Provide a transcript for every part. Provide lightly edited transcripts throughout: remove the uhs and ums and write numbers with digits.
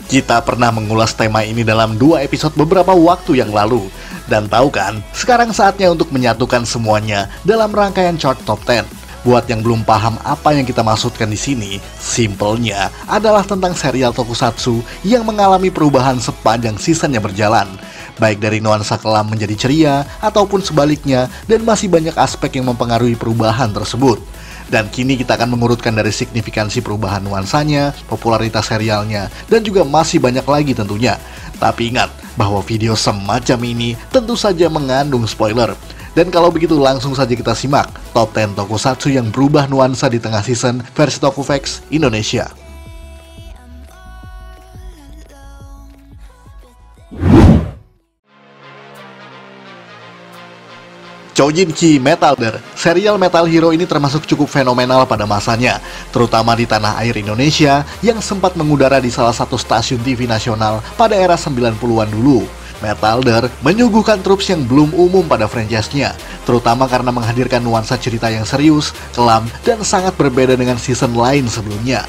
Kita pernah mengulas tema ini dalam 2 episode beberapa waktu yang lalu. Dan tahu kan, sekarang saatnya untuk menyatukan semuanya dalam rangkaian chart top 10. Buat yang belum paham apa yang kita maksudkan di sini, simpelnya adalah tentang serial tokusatsu yang mengalami perubahan sepanjang seasonnya berjalan. Baik dari nuansa kelam menjadi ceria, ataupun sebaliknya, dan masih banyak aspek yang mempengaruhi perubahan tersebut. Dan kini kita akan mengurutkan dari signifikansi perubahan nuansanya, popularitas serialnya, dan juga masih banyak lagi tentunya. Tapi ingat bahwa video semacam ini tentu saja mengandung spoiler. Dan kalau begitu langsung saja kita simak Top 10 Tokusatsu yang berubah nuansa di tengah season versi Tokufax Indonesia. Chojinki Metalder, serial Metal Hero ini termasuk cukup fenomenal pada masanya, terutama di tanah air Indonesia yang sempat mengudara di salah satu stasiun TV nasional pada era 90-an dulu. Metalder menyuguhkan trups yang belum umum pada franchise-nya, terutama karena menghadirkan nuansa cerita yang serius, kelam, dan sangat berbeda dengan season lain sebelumnya.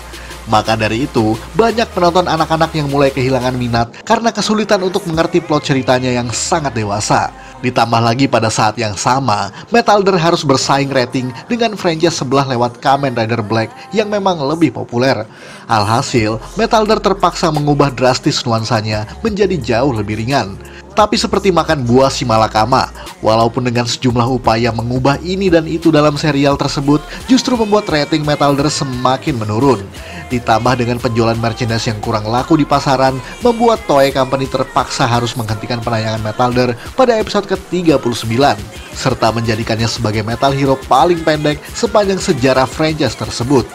Maka dari itu, banyak penonton anak-anak yang mulai kehilangan minat karena kesulitan untuk mengerti plot ceritanya yang sangat dewasa. Ditambah lagi pada saat yang sama, Metalder harus bersaing rating dengan franchise sebelah lewat Kamen Rider Black yang memang lebih populer. Alhasil, Metalder terpaksa mengubah drastis nuansanya menjadi jauh lebih ringan. Tapi seperti makan buah si malakama, walaupun dengan sejumlah upaya mengubah ini dan itu dalam serial tersebut, justru membuat rating Metalder semakin menurun. Ditambah dengan penjualan merchandise yang kurang laku di pasaran, membuat Toei Company terpaksa harus menghentikan penayangan Metalder pada episode ke-39, serta menjadikannya sebagai Metal Hero paling pendek sepanjang sejarah franchise tersebut.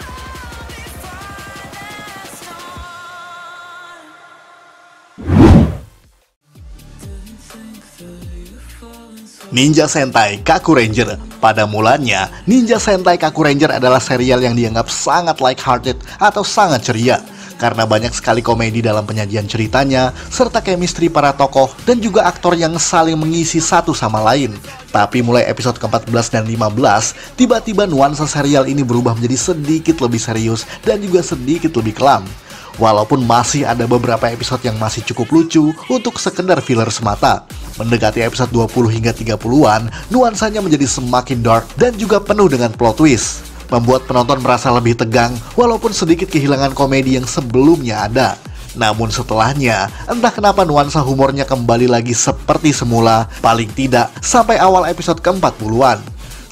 Ninja Sentai Kaku Ranger. Pada mulanya, Ninja Sentai Kaku Ranger adalah serial yang dianggap sangat light-hearted atau sangat ceria karena banyak sekali komedi dalam penyajian ceritanya, serta chemistry para tokoh dan juga aktor yang saling mengisi satu sama lain. Tapi mulai episode ke-14 dan 15, tiba-tiba nuansa serial ini berubah menjadi sedikit lebih serius dan juga sedikit lebih kelam. Walaupun masih ada beberapa episode yang masih cukup lucu untuk sekedar filler semata. Mendekati episode 20 hingga 30-an, nuansanya menjadi semakin dark dan juga penuh dengan plot twist, membuat penonton merasa lebih tegang walaupun sedikit kehilangan komedi yang sebelumnya ada. Namun setelahnya, entah kenapa nuansa humornya kembali lagi seperti semula, paling tidak sampai awal episode ke-40-an.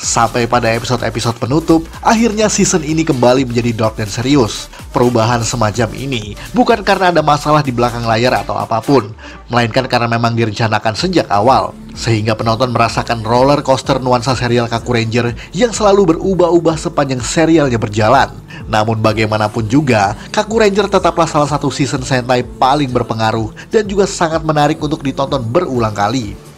Sampai pada episode-episode penutup, akhirnya season ini kembali menjadi dark dan serius. Perubahan semacam ini bukan karena ada masalah di belakang layar atau apapun, melainkan karena memang direncanakan sejak awal, sehingga penonton merasakan roller coaster nuansa serial Kaku Ranger yang selalu berubah-ubah sepanjang serialnya berjalan. Namun bagaimanapun juga, Kaku Ranger tetaplah salah satu season Sentai paling berpengaruh dan juga sangat menarik untuk ditonton berulang kali.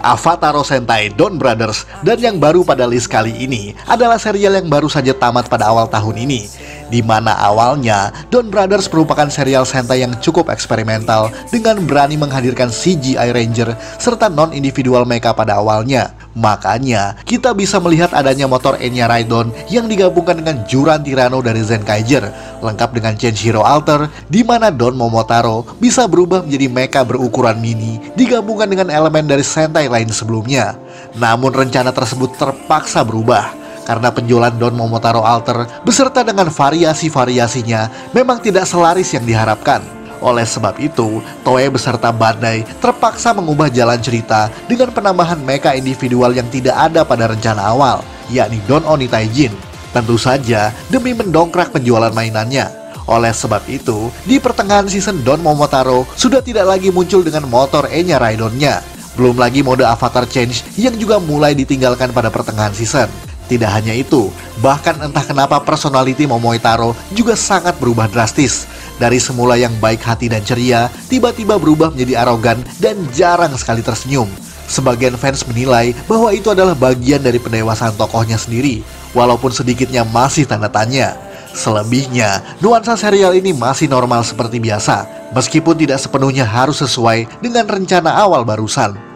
Avataro Sentai Don Brothers, dan yang baru pada list kali ini adalah serial yang baru saja tamat pada awal tahun ini, di mana awalnya Don Brothers merupakan serial Sentai yang cukup eksperimental dengan berani menghadirkan CGI Ranger serta non-individual mecha pada awalnya. Makanya kita bisa melihat adanya motor Enya Raidon yang digabungkan dengan Juran Tyranno dari Zenkaiger, lengkap dengan Change Hero Alter, di mana Don Momotaro bisa berubah menjadi mecha berukuran mini digabungkan dengan elemen dari Sentai lain sebelumnya. Namun rencana tersebut terpaksa berubah karena penjualan Don Momotaro Alter beserta dengan variasi-variasinya memang tidak selaris yang diharapkan. Oleh sebab itu, Toei beserta Bandai terpaksa mengubah jalan cerita dengan penambahan mecha individual yang tidak ada pada rencana awal, yakni Don Oni Taijin. Tentu saja demi mendongkrak penjualan mainannya. Oleh sebab itu, di pertengahan season Don Momotaro sudah tidak lagi muncul dengan motor Enya Raidon-nya. Belum lagi mode Avatar Change yang juga mulai ditinggalkan pada pertengahan season. Tidak hanya itu, bahkan entah kenapa personality Momotaro juga sangat berubah drastis. Dari semula yang baik hati dan ceria, tiba-tiba berubah menjadi arogan dan jarang sekali tersenyum. Sebagian fans menilai bahwa itu adalah bagian dari pendewasaan tokohnya sendiri, walaupun sedikitnya masih tanda tanya. Selebihnya, nuansa serial ini masih normal seperti biasa, meskipun tidak sepenuhnya harus sesuai dengan rencana awal barusan.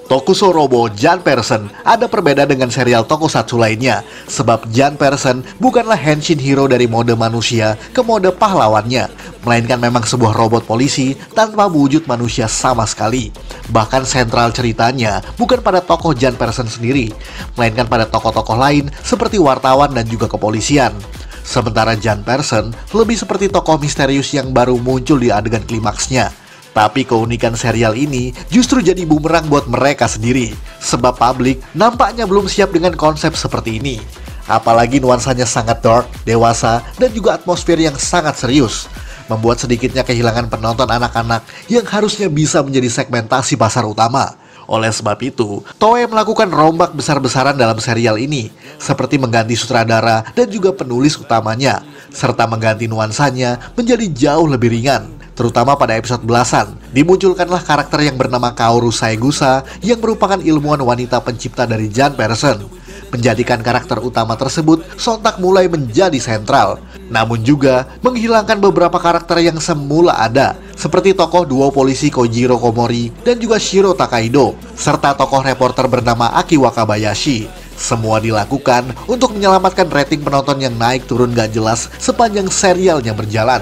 Tokusho Robo Jan Person ada perbedaan dengan serial tokusatsu lainnya, sebab Jan Person bukanlah henshin hero dari mode manusia ke mode pahlawannya, melainkan memang sebuah robot polisi tanpa wujud manusia sama sekali. Bahkan sentral ceritanya bukan pada tokoh Jan Person sendiri, melainkan pada tokoh-tokoh lain seperti wartawan dan juga kepolisian. Sementara Jan Person lebih seperti tokoh misterius yang baru muncul di adegan klimaksnya. Tapi keunikan serial ini justru jadi bumerang buat mereka sendiri, sebab publik nampaknya belum siap dengan konsep seperti ini. Apalagi nuansanya sangat dark, dewasa, dan juga atmosfer yang sangat serius, membuat sedikitnya kehilangan penonton anak-anak yang harusnya bisa menjadi segmentasi pasar utama. Oleh sebab itu, Toei melakukan rombak besar-besaran dalam serial ini, seperti mengganti sutradara dan juga penulis utamanya, serta mengganti nuansanya menjadi jauh lebih ringan. Terutama pada episode belasan, dimunculkanlah karakter yang bernama Kaoru Saegusa yang merupakan ilmuwan wanita pencipta dari Jan Person. Menjadikan karakter utama tersebut sontak mulai menjadi sentral, namun juga menghilangkan beberapa karakter yang semula ada, seperti tokoh duo polisi Kojiro Komori dan juga Shiro Takaido, serta tokoh reporter bernama Aki Wakabayashi. Semua dilakukan untuk menyelamatkan rating penonton yang naik turun gak jelas sepanjang serialnya berjalan.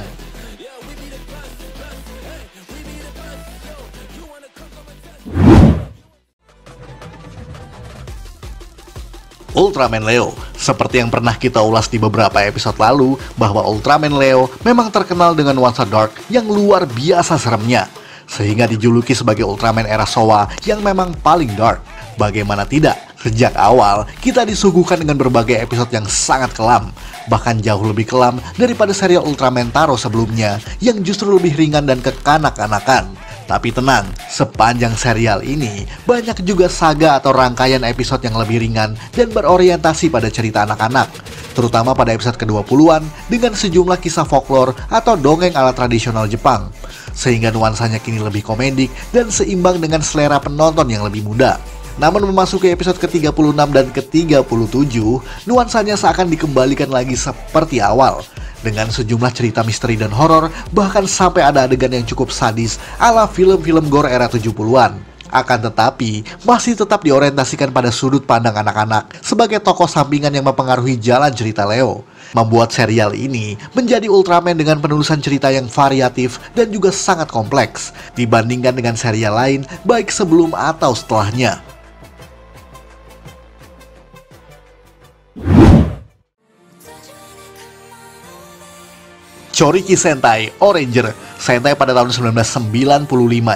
Ultraman Leo. Seperti yang pernah kita ulas di beberapa episode lalu, bahwa Ultraman Leo memang terkenal dengan nuansa dark yang luar biasa seremnya, sehingga dijuluki sebagai Ultraman era Showa yang memang paling dark. Bagaimana tidak, sejak awal kita disuguhkan dengan berbagai episode yang sangat kelam, bahkan jauh lebih kelam daripada serial Ultraman Taro sebelumnya yang justru lebih ringan dan kekanak-kanakan. Tapi tenang, sepanjang serial ini banyak juga saga atau rangkaian episode yang lebih ringan dan berorientasi pada cerita anak-anak, terutama pada episode ke-20-an dengan sejumlah kisah folklore atau dongeng ala tradisional Jepang, sehingga nuansanya kini lebih komedik dan seimbang dengan selera penonton yang lebih muda. Namun memasuki episode ke-36 dan ke-37, nuansanya seakan dikembalikan lagi seperti awal, dengan sejumlah cerita misteri dan horor, bahkan sampai ada adegan yang cukup sadis ala film-film gore era 70-an. Akan tetapi, masih tetap diorientasikan pada sudut pandang anak-anak sebagai tokoh sampingan yang mempengaruhi jalan cerita Leo, membuat serial ini menjadi Ultraman dengan penulisan cerita yang variatif dan juga sangat kompleks dibandingkan dengan serial lain baik sebelum atau setelahnya. Choriki Sentai Oranger. Sentai pada tahun 1995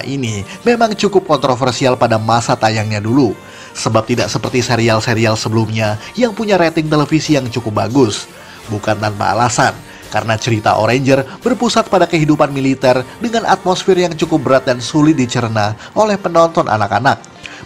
ini memang cukup kontroversial pada masa tayangnya dulu, sebab tidak seperti serial-serial sebelumnya yang punya rating televisi yang cukup bagus. Bukan tanpa alasan, karena cerita Oranger berpusat pada kehidupan militer dengan atmosfer yang cukup berat dan sulit dicerna oleh penonton anak-anak,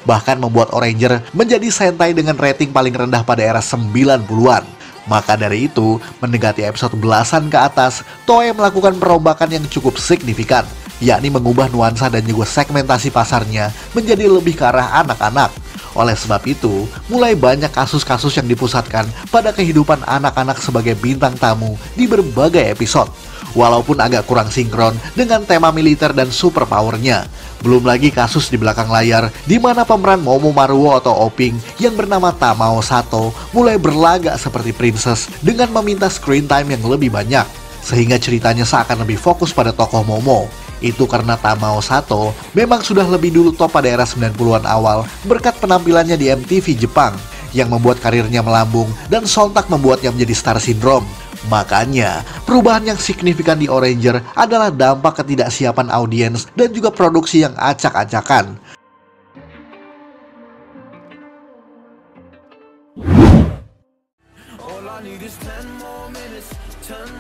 bahkan membuat Oranger menjadi Sentai dengan rating paling rendah pada era 90-an. Maka dari itu, mendekati episode belasan ke atas, Toei melakukan perombakan yang cukup signifikan, yakni mengubah nuansa dan juga segmentasi pasarnya menjadi lebih ke arah anak-anak. Oleh sebab itu, mulai banyak kasus-kasus yang dipusatkan pada kehidupan anak-anak sebagai bintang tamu di berbagai episode, walaupun agak kurang sinkron dengan tema militer dan superpowernya. Belum lagi kasus di belakang layar, di mana pemeran Momo Maruo atau Oping yang bernama Tamao Sato mulai berlagak seperti princess dengan meminta screen time yang lebih banyak, sehingga ceritanya seakan lebih fokus pada tokoh Momo. Itu karena Tamao Sato memang sudah lebih dulu top pada era 90-an awal berkat penampilannya di MTV Jepang, yang membuat karirnya melambung dan sontak membuatnya menjadi star syndrome. Makanya, perubahan yang signifikan di Oranger adalah dampak ketidaksiapan audiens dan juga produksi yang acak-acakan.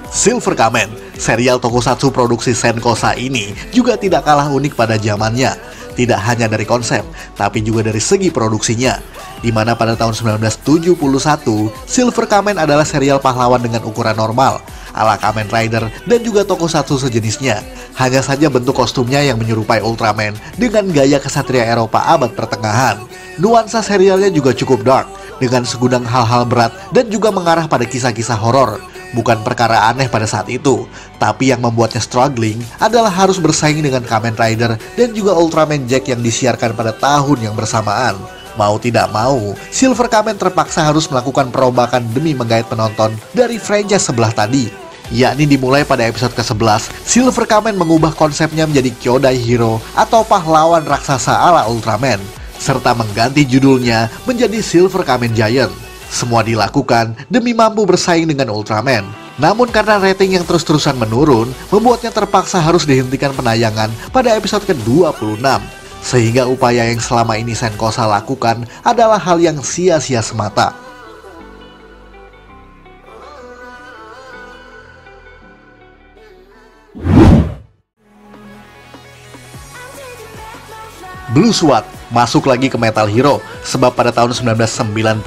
Silver Kamen, serial tokusatsu produksi Senkosa ini juga tidak kalah unik pada zamannya. Tidak hanya dari konsep, tapi juga dari segi produksinya, di mana pada tahun 1971, Silver Kamen adalah serial pahlawan dengan ukuran normal, ala Kamen Rider dan juga tokusatsu sejenisnya. Hanya saja bentuk kostumnya yang menyerupai Ultraman dengan gaya kesatria Eropa abad pertengahan. Nuansa serialnya juga cukup dark, dengan segudang hal-hal berat dan juga mengarah pada kisah-kisah horor. Bukan perkara aneh pada saat itu, tapi yang membuatnya struggling adalah harus bersaing dengan Kamen Rider dan juga Ultraman Jack yang disiarkan pada tahun yang bersamaan. Mau tidak mau, Silver Kamen terpaksa harus melakukan perombakan demi menggait penonton dari franchise sebelah tadi. Yakni dimulai pada episode ke-11, Silver Kamen mengubah konsepnya menjadi Kyodai Hero atau pahlawan raksasa ala Ultraman, serta mengganti judulnya menjadi Silver Kamen Giant. Semua dilakukan demi mampu bersaing dengan Ultraman. Namun karena rating yang terus-terusan menurun, membuatnya terpaksa harus dihentikan penayangan pada episode ke-26. Sehingga upaya yang selama ini Senkosa lakukan adalah hal yang sia-sia semata. Blue SWAT masuk lagi ke Metal Hero, sebab pada tahun 1994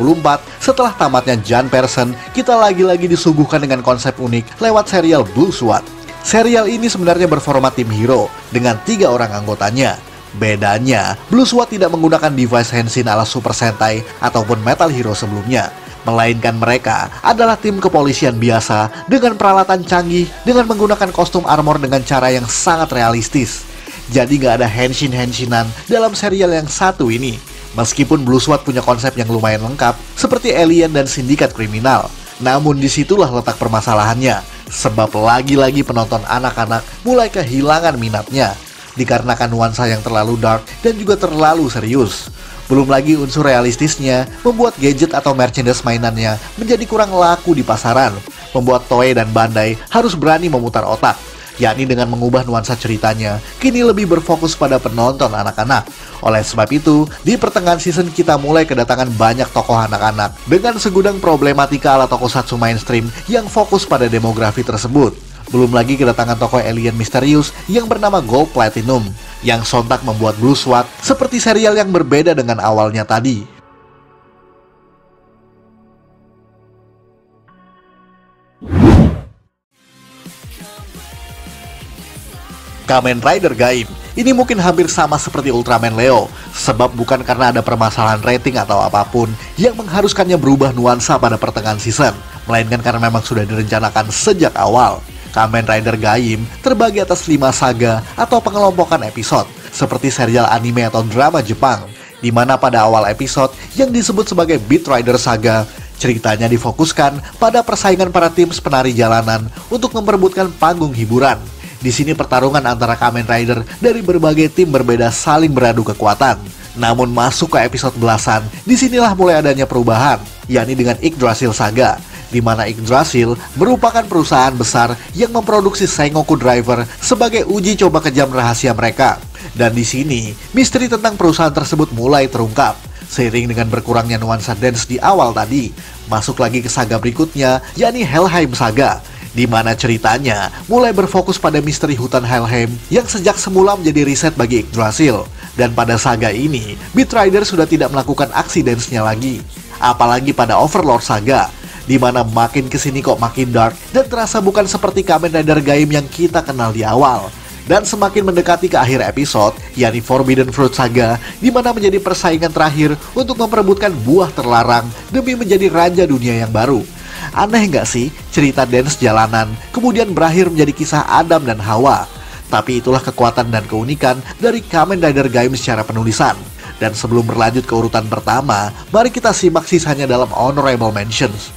setelah tamatnya John Pearson, kita lagi-lagi disuguhkan dengan konsep unik lewat serial Blue SWAT. Serial ini sebenarnya berformat tim hero dengan 3 orang anggotanya. Bedanya, Blue SWAT tidak menggunakan device Henshin ala Super Sentai ataupun Metal Hero sebelumnya, melainkan mereka adalah tim kepolisian biasa dengan peralatan canggih dengan menggunakan kostum armor dengan cara yang sangat realistis. Jadi nggak ada henshin-henshinan dalam serial yang satu ini. Meskipun Blue SWAT punya konsep yang lumayan lengkap, seperti alien dan sindikat kriminal. Namun disitulah letak permasalahannya, sebab lagi-lagi penonton anak-anak mulai kehilangan minatnya, dikarenakan nuansa yang terlalu dark dan juga terlalu serius. Belum lagi unsur realistisnya membuat gadget atau merchandise mainannya menjadi kurang laku di pasaran, membuat Toei dan Bandai harus berani memutar otak, yakni dengan mengubah nuansa ceritanya, kini lebih berfokus pada penonton anak-anak. Oleh sebab itu, di pertengahan season kita mulai kedatangan banyak tokoh anak-anak dengan segudang problematika ala tokusatsu mainstream yang fokus pada demografi tersebut. Belum lagi kedatangan tokoh alien misterius yang bernama Gold Platinum, yang sontak membuat Blue SWAT seperti serial yang berbeda dengan awalnya tadi. Kamen Rider Gaim ini mungkin hampir sama seperti Ultraman Leo, sebab bukan karena ada permasalahan rating atau apapun yang mengharuskannya berubah nuansa pada pertengahan season, melainkan karena memang sudah direncanakan sejak awal. Kamen Rider Gaim terbagi atas 5 saga atau pengelompokan episode, seperti serial anime atau drama Jepang, di mana pada awal episode yang disebut sebagai Beat Rider Saga, ceritanya difokuskan pada persaingan para tim penari jalanan untuk memperebutkan panggung hiburan. Di sini pertarungan antara Kamen Rider dari berbagai tim berbeda saling beradu kekuatan. Namun masuk ke episode belasan, disinilah mulai adanya perubahan, yakni dengan Yggdrasil Saga, di mana Yggdrasil merupakan perusahaan besar yang memproduksi Sengoku Driver sebagai uji coba kejam rahasia mereka. Dan di sini, misteri tentang perusahaan tersebut mulai terungkap. Seiring dengan berkurangnya nuansa dance di awal tadi, masuk lagi ke saga berikutnya, yakni Helheim Saga, di mana ceritanya mulai berfokus pada misteri hutan Helheim yang sejak semula menjadi riset bagi Yggdrasil. Dan pada saga ini, Beat Rider sudah tidak melakukan aksi dance-nya lagi. Apalagi pada Overlord Saga, di mana makin kesini kok makin dark dan terasa bukan seperti Kamen Rider Gaim yang kita kenal di awal. Dan semakin mendekati ke akhir episode, yakni Forbidden Fruit Saga, di mana menjadi persaingan terakhir untuk memperebutkan buah terlarang demi menjadi raja dunia yang baru. Aneh nggak sih, cerita dance jalanan kemudian berakhir menjadi kisah Adam dan Hawa. Tapi itulah kekuatan dan keunikan dari Kamen Rider Gaim secara penulisan. Dan sebelum berlanjut ke urutan pertama, mari kita simak sisanya dalam Honorable Mentions.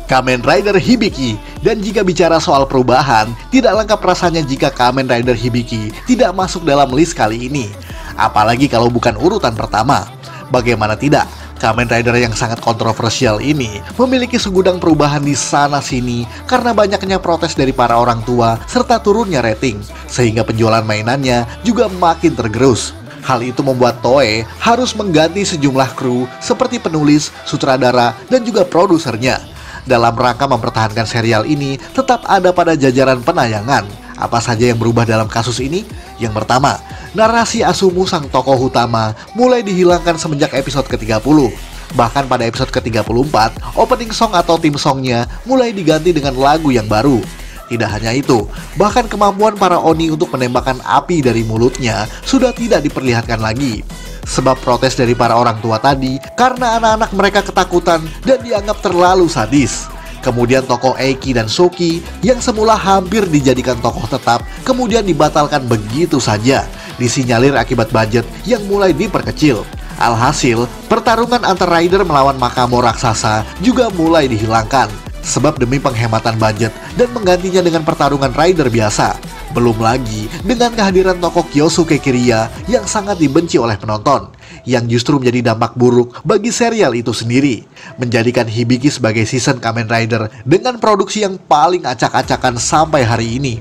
Kamen Rider Hibiki. Dan jika bicara soal perubahan, tidak lengkap rasanya jika Kamen Rider Hibiki tidak masuk dalam list kali ini. Apalagi kalau bukan urutan pertama. Bagaimana tidak, Kamen Rider yang sangat kontroversial ini memiliki segudang perubahan di sana-sini karena banyaknya protes dari para orang tua serta turunnya rating, sehingga penjualan mainannya juga makin tergerus. Hal itu membuat Toei harus mengganti sejumlah kru seperti penulis, sutradara, dan juga produsernya. Dalam rangka mempertahankan serial ini tetap ada pada jajaran penayangan, Apa saja yang berubah dalam kasus ini? Yang pertama, narasi Asumu sang tokoh utama mulai dihilangkan semenjak episode ke-30. Bahkan pada episode ke-34, opening song atau theme songnya mulai diganti dengan lagu yang baru. Tidak hanya itu, bahkan kemampuan para Oni untuk menembakkan api dari mulutnya sudah tidak diperlihatkan lagi. Sebab protes dari para orang tua tadi karena anak-anak mereka ketakutan dan dianggap terlalu sadis. Kemudian tokoh Eiki dan Soki yang semula hampir dijadikan tokoh tetap kemudian dibatalkan begitu saja, disinyalir akibat budget yang mulai diperkecil. Alhasil, pertarungan antar rider melawan Makamo raksasa juga mulai dihilangkan, sebab demi penghematan budget dan menggantinya dengan pertarungan rider biasa. Belum lagi dengan kehadiran tokoh Kyosuke Kiriya yang sangat dibenci oleh penonton, yang justru menjadi dampak buruk bagi serial itu sendiri, menjadikan Hibiki sebagai season Kamen Rider dengan produksi yang paling acak-acakan sampai hari ini.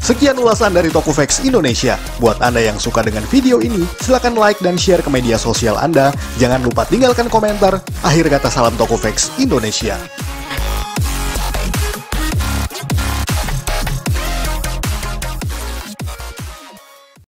Sekian ulasan dari Tokuvex Indonesia. Buat Anda yang suka dengan video ini, silakan like dan share ke media sosial Anda. Jangan lupa tinggalkan komentar. Akhir kata, salam Tokuvex Indonesia.